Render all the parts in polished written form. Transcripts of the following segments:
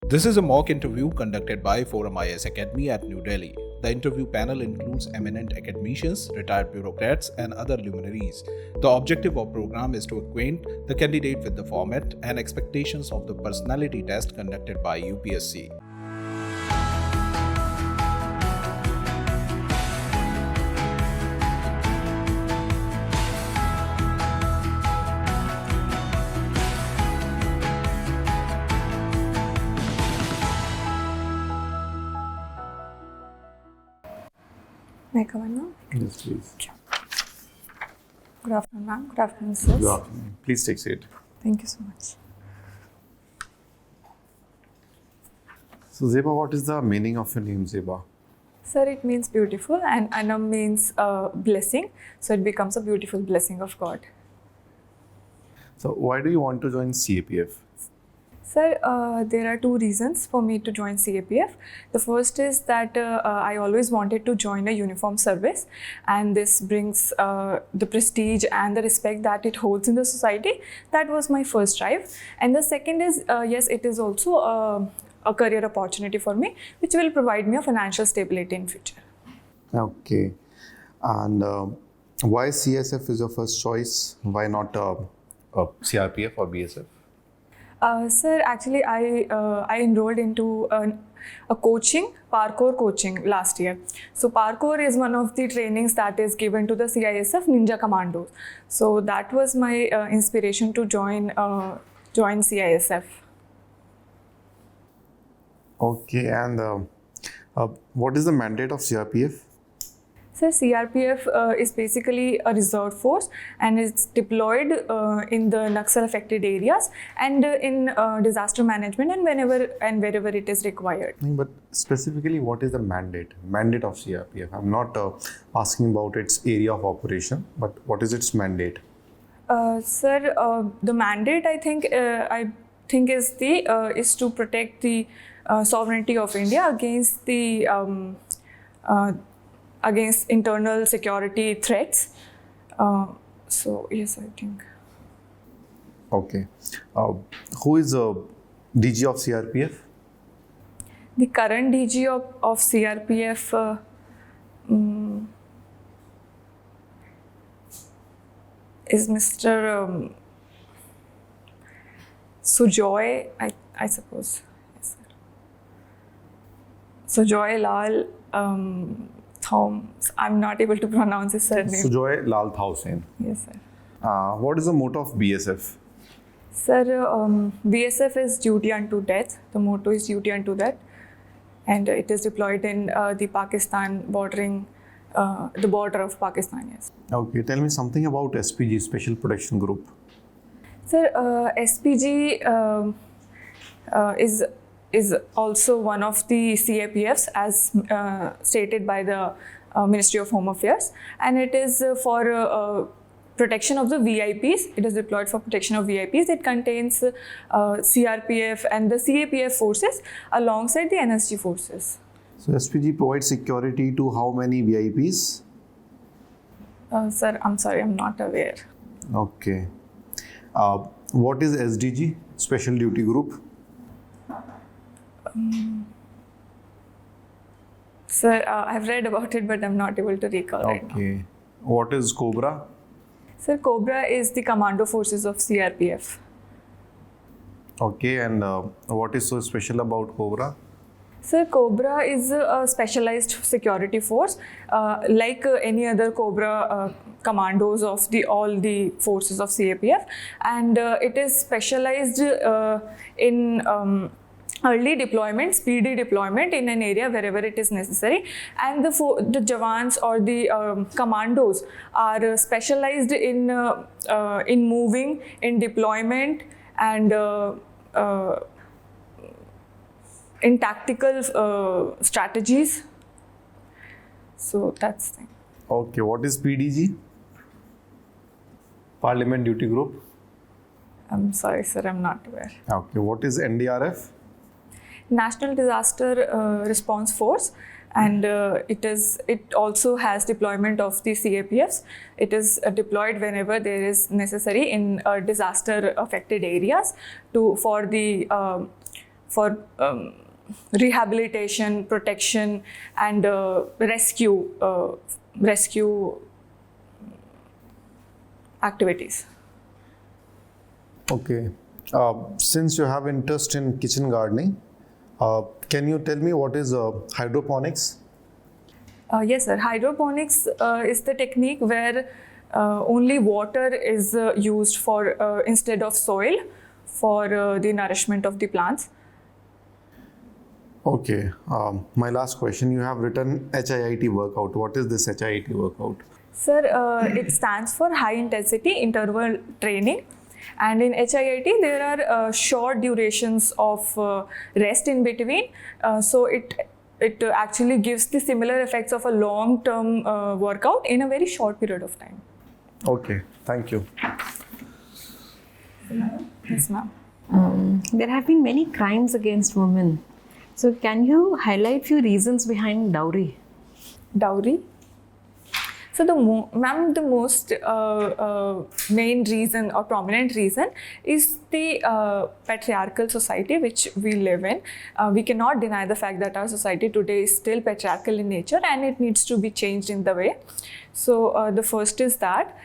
This is a mock interview conducted by ForumIAS Academy at New Delhi. The interview panel includes eminent academicians, retired bureaucrats, and other luminaries. The objective of the program is to acquaint the candidate with the format and expectations of the personality test conducted by UPSC. May I come in now? Yes, please. Good afternoon, ma'am. Good afternoon, sirs. Good afternoon. Please take seat. Thank you so much. So, Zeba, what is the meaning of your name, Zeba? Sir, it means beautiful, and Anam means blessing. So it becomes a beautiful blessing of God. So, why do you want to join CAPF? Sir, there are two reasons for me to join CAPF. The first is that I always wanted to join a uniform service, and this brings the prestige and the respect that it holds in the society. That was my first drive. And the second is, yes, it is also a career opportunity for me, which will provide me a financial stability in future. Okay. And why CSF is your first choice? Why not CRPF or BSF? Sir, actually, I enrolled into a coaching, parkour coaching last year. So parkour is one of the trainings that is given to the CISF Ninja Commandos. So that was my inspiration to join CISF. Okay. And what is the mandate of CRPF? So CRPF is basically a reserve force, and it's deployed in the Naxal affected areas and in disaster management and wherever it is required. But specifically, what is the mandate of CRPF? I'm not asking about its area of operation, but what is its mandate? Sir, the mandate I think is to protect the sovereignty of India against the against internal security threats. So yes, I think. Okay. Who is DG of CRPF? The current DG of CRPF is Mr. Sujoy, I suppose. Yes, sir. Sujoy Lal I'm not able to pronounce his surname. Sujoy Lal Thausen. Yes, sir. What is the motto of BSF? Sir, BSF is duty unto death. The motto is duty unto death. And it is deployed in the Pakistan bordering, the border of Pakistan, yes. Okay, tell me something about SPG, Special Protection Group. Sir, SPG is also one of the CAPFs as stated by the Ministry of Home Affairs, and it is for protection of the VIPs. It is deployed for protection of VIPs. It contains CRPF and the CAPF forces alongside the NSG forces. So SPG provides security to how many VIPs? Sir, I'm sorry, I'm not aware. Okay. What is SDG, Special Duty Group? Sir, I've read about it, but I'm not able to recall right now. Okay. What is Cobra? Sir, Cobra is the commando forces of CRPF. Okay, and what is so special about Cobra? Sir, Cobra is a specialized security force, like any other Cobra commandos of all the forces of CAPF, and it is specialized in early deployment, speedy deployment in an area wherever it is necessary, and the Jawans or the commandos are specialized in moving, in deployment, and in tactical strategies. So that's the thing. Okay, what is PDG? Parliament Duty Group? I'm sorry, sir, I'm not aware. Okay, what is NDRF? National Disaster Response Force, and it also has deployment of the CAPFs. It is deployed whenever there is necessary in disaster affected areas for the for rehabilitation, protection, and rescue activities. Okay. Since you have interest in kitchen gardening, can you tell me what is hydroponics? Yes, sir. Hydroponics is the technique where only water is used for instead of soil for the nourishment of the plants. Okay. My last question. You have written HIIT workout. What is this HIIT workout? Sir, it stands for High Intensity Interval Training. And in HIIT, there are short durations of rest in between. So it actually gives the similar effects of a long-term workout in a very short period of time. Okay. Thank you. Yes, ma'am. There have been many crimes against women. So can you highlight few reasons behind dowry? Dowry. So the most main reason or prominent reason is the patriarchal society which we live in. We cannot deny the fact that our society today is still patriarchal in nature and it needs to be changed in the way. So the first is that.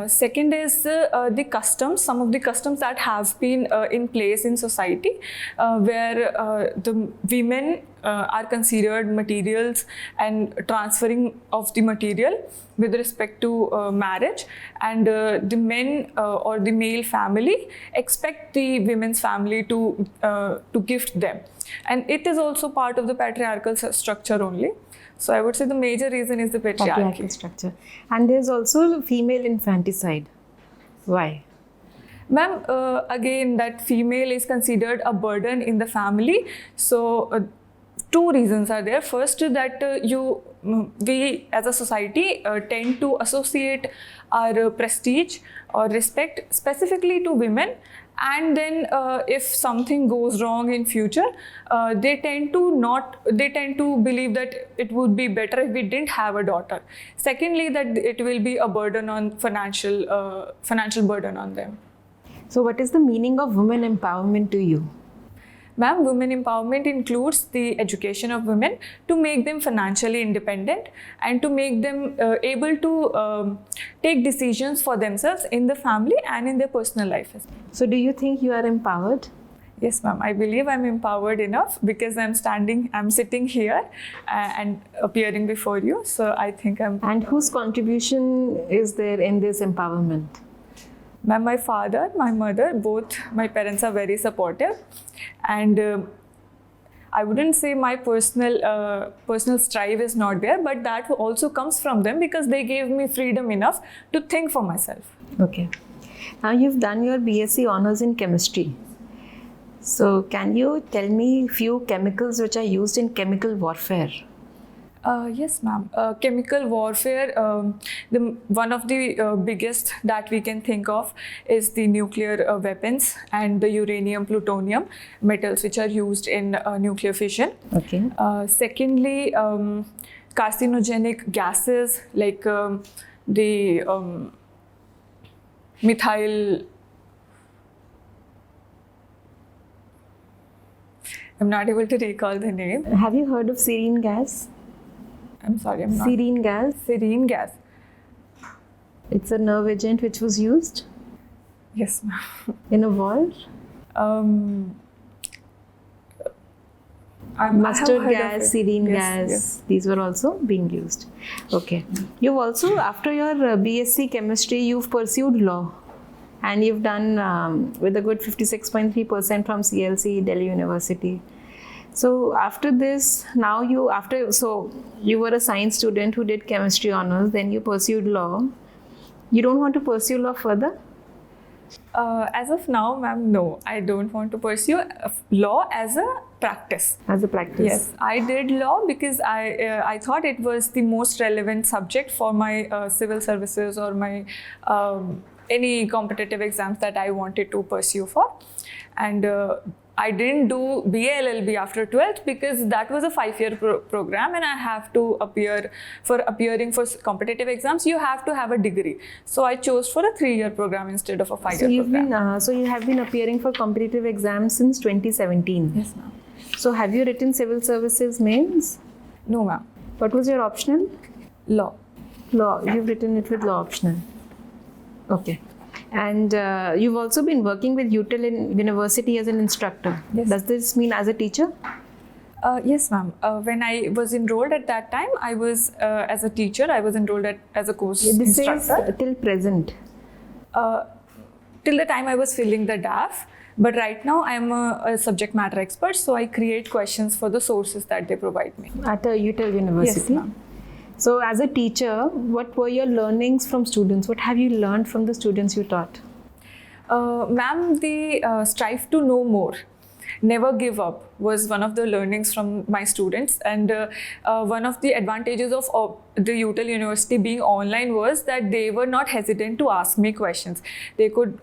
Second is the customs, some of the customs that have been in place in society where the women are considered materials and transferring of the material with respect to marriage, and the men or the male family expect the women's family to gift them, and it is also part of the patriarchal structure only. So I would say the major reason is the patriarchy. Structure. And there's also female infanticide. Why? Ma'am, again, that female is considered a burden in the family. So two reasons are there. First, that we as a society tend to associate our prestige or respect specifically to women. And then if something goes wrong in future, they tend to believe that it would be better if we didn't have a daughter. Secondly, that it will be a burden on financial burden on them. So what is the meaning of women empowerment to you? Ma'am, women empowerment includes the education of women to make them financially independent and to make them able to take decisions for themselves in the family and in their personal life as well. So do you think you are empowered? Yes, ma'am. I believe I'm empowered enough because I'm sitting here and appearing before you. So I think I'm. And whose contribution is there in this empowerment? Ma'am, my father, my mother, both my parents are very supportive, and I wouldn't say my personal strive is not there, but that also comes from them because they gave me freedom enough to think for myself. Okay. Now you've done your B.Sc honors in chemistry. So can you tell me few chemicals which are used in chemical warfare? Yes, ma'am. Chemical warfare, one of the biggest that we can think of is the nuclear weapons and the uranium, plutonium metals which are used in nuclear fission. Okay. Secondly, carcinogenic gases like the methyl. I'm not able to recall the name. Have you heard of sarin gas? I'm sorry, I'm not. Sarin gas. Sarin gas. It's a nerve agent which was used Yes, ma'am. in a war. Mustard gas, sarin gas, yes. these were also being used. Okay. You've also, after your B.Sc chemistry, you've pursued law. And you've done with a good 56.3% from CLC, Delhi University. So after this, now you were a science student who did chemistry honors, then you pursued law. You don't want to pursue law further? As of now, ma'am, no. I don't want to pursue law as a practice. As a practice? Yes. I did law because I thought it was the most relevant subject for my civil services or my any competitive exams that I wanted to pursue for. And I didn't do BA LLB after 12th because that was a 5-year program, and I have to appearing for competitive exams, you have to have a degree. So I chose for a 3-year program instead of a 5-year program. So you have been appearing for competitive exams since 2017. Yes, ma'am. So have you written civil services mains? No, ma'am. What was your optional? Law. Law. You've written it with law optional. Okay. And you've also been working with UTEL University as an instructor. Yes. Does this mean as a teacher? Yes, ma'am. When I was enrolled at that time, I was as a teacher. I was enrolled as a course This instructor. is till present. Till the time I was filling the DAF. But right now, I'm a subject matter expert, so I create questions for the sources that they provide me. At a UTEL University? Yes, ma'am. So as a teacher, what were your learnings from students? What have you learned from the students you taught? Ma'am, the strive to know more, never give up was one of the learnings from my students. And one of the advantages of the UTEL University being online was that they were not hesitant to ask me questions. They could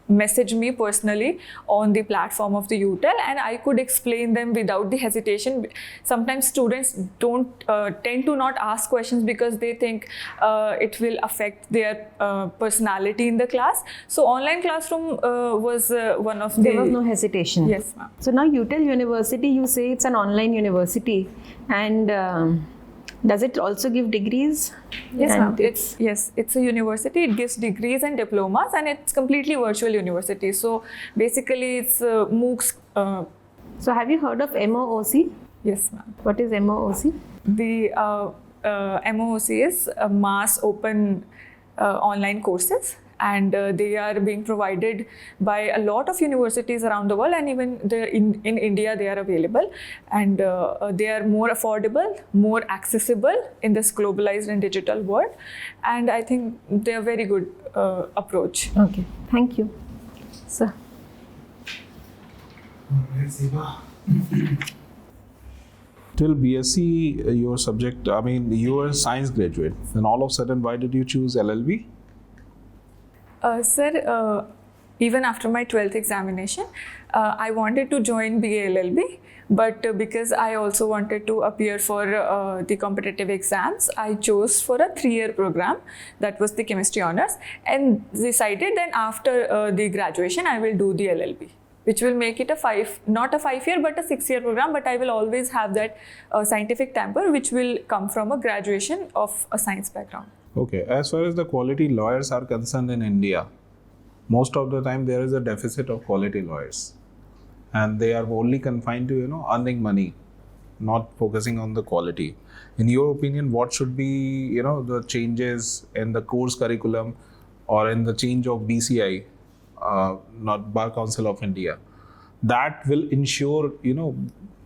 message me personally on the platform of the UTEL, and I could explain them without the hesitation. Sometimes students don't tend to not ask questions because they think it will affect their personality in the class. So online classroom was one of the... There was no hesitation. Yes, ma'am. So now UTEL University, you say it's an online university, and does it also give degrees? Yes, ma'am. And It's a university. It gives degrees and diplomas, and it's completely virtual university. So basically, it's MOOCs. So have you heard of MOOC? Yes, ma'am. What is MOOC? The MOOC is mass open online courses, and they are being provided by a lot of universities around the world, and even in India they are available, and they are more affordable, more accessible in this globalized and digital world, and I think they are very good approach. Okay, thank you. Sir. Till B.Sc, your subject, I mean, you were a science graduate. Then all of a sudden, why did you choose LLB? Sir, even after my 12th examination, I wanted to join BA LLB, but because I also wanted to appear for the competitive exams, I chose for a 3-year program, that was the chemistry honors, and decided then after the graduation, I will do the LLB, which will make it not a 5-year, but a 6-year program, but I will always have that scientific temper, which will come from a graduation of a science background. Okay, as far as the quality lawyers are concerned in India, most of the time there is a deficit of quality lawyers, and they are only confined to earning money, not focusing on the quality. In your opinion, what should be the changes in the course curriculum or in the change of BCI, not Bar Council of India, that will ensure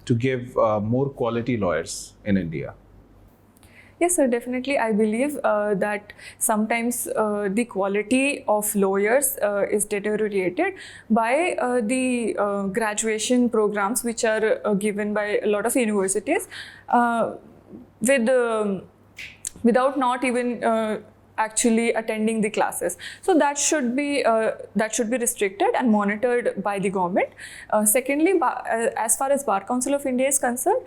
to give more quality lawyers in India? Yes, sir, definitely. I believe that sometimes the quality of lawyers is deteriorated by the graduation programs which are given by a lot of universities without not even actually attending the classes. So that should be restricted and monitored by the government. Secondly, as far as Bar Council of India is concerned,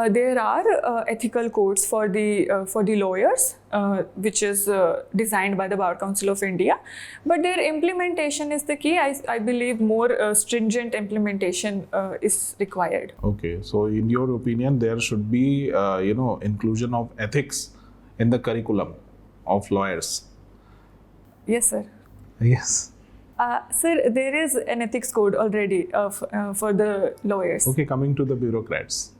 there are ethical codes for the lawyers, which is designed by the Bar Council of India, but their implementation is the key. I believe more stringent implementation is required. Okay, so in your opinion, there should be inclusion of ethics in the curriculum of lawyers. Yes, sir. Yes. Sir, there is an ethics code already for the lawyers. Okay, coming to the bureaucrats,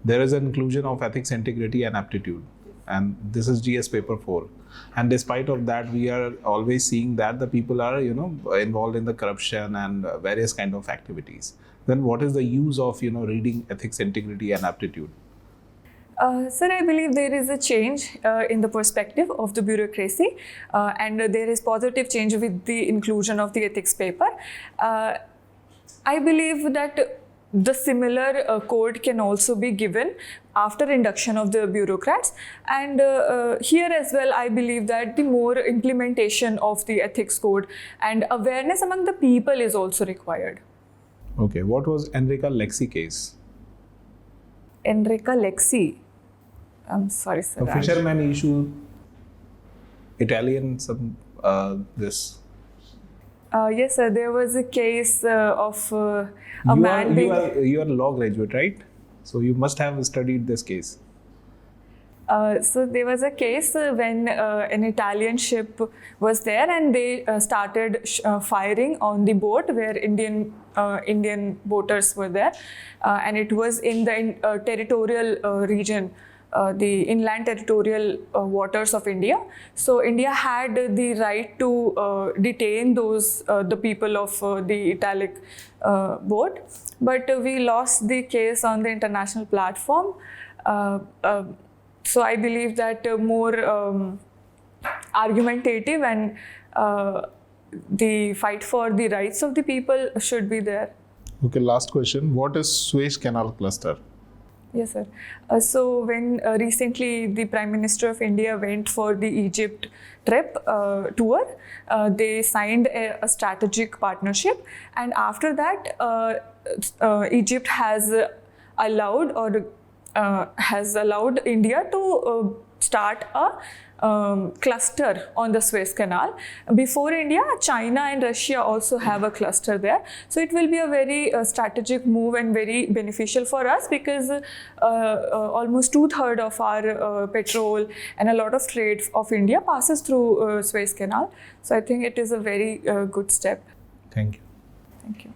there is an inclusion of ethics, integrity, and aptitude, and this is GS paper 4. And despite of that, we are always seeing that the people are involved in the corruption and various kind of activities. Then what is the use of reading ethics, integrity, and aptitude? Sir, I believe there is a change in the perspective of the bureaucracy, and there is positive change with the inclusion of the ethics paper. I believe that the similar code can also be given after induction of the bureaucrats, and here as well I believe that the more implementation of the ethics code and awareness among the people is also required. Okay, what was Enrica Lexi case? Enrica Lexi. I'm sorry, sir. A fisherman issue, Italian, this. Yes, sir. There was a case of a man being. You are law graduate, right? So you must have studied this case. So there was a case when an Italian ship was there, and they started firing on the boat where Indian boaters were there, and it was in the territorial region. The inland territorial waters of India. So India had the right to detain those the people of the Italic boat, but we lost the case on the international platform. So I believe that more argumentative and the fight for the rights of the people should be there. Okay, last question. What is Suez Canal Cluster? Yes, sir. So when recently the Prime Minister of India went for the Egypt trip tour, they signed a strategic partnership, and after that, Egypt has allowed India to start a cluster on the Suez Canal. Before India, China and Russia also have a cluster there. So it will be a very strategic move and very beneficial for us, because almost 2/3 of our petrol and a lot of trade of India passes through Suez Canal. So I think it is a very good step. Thank you. Thank you.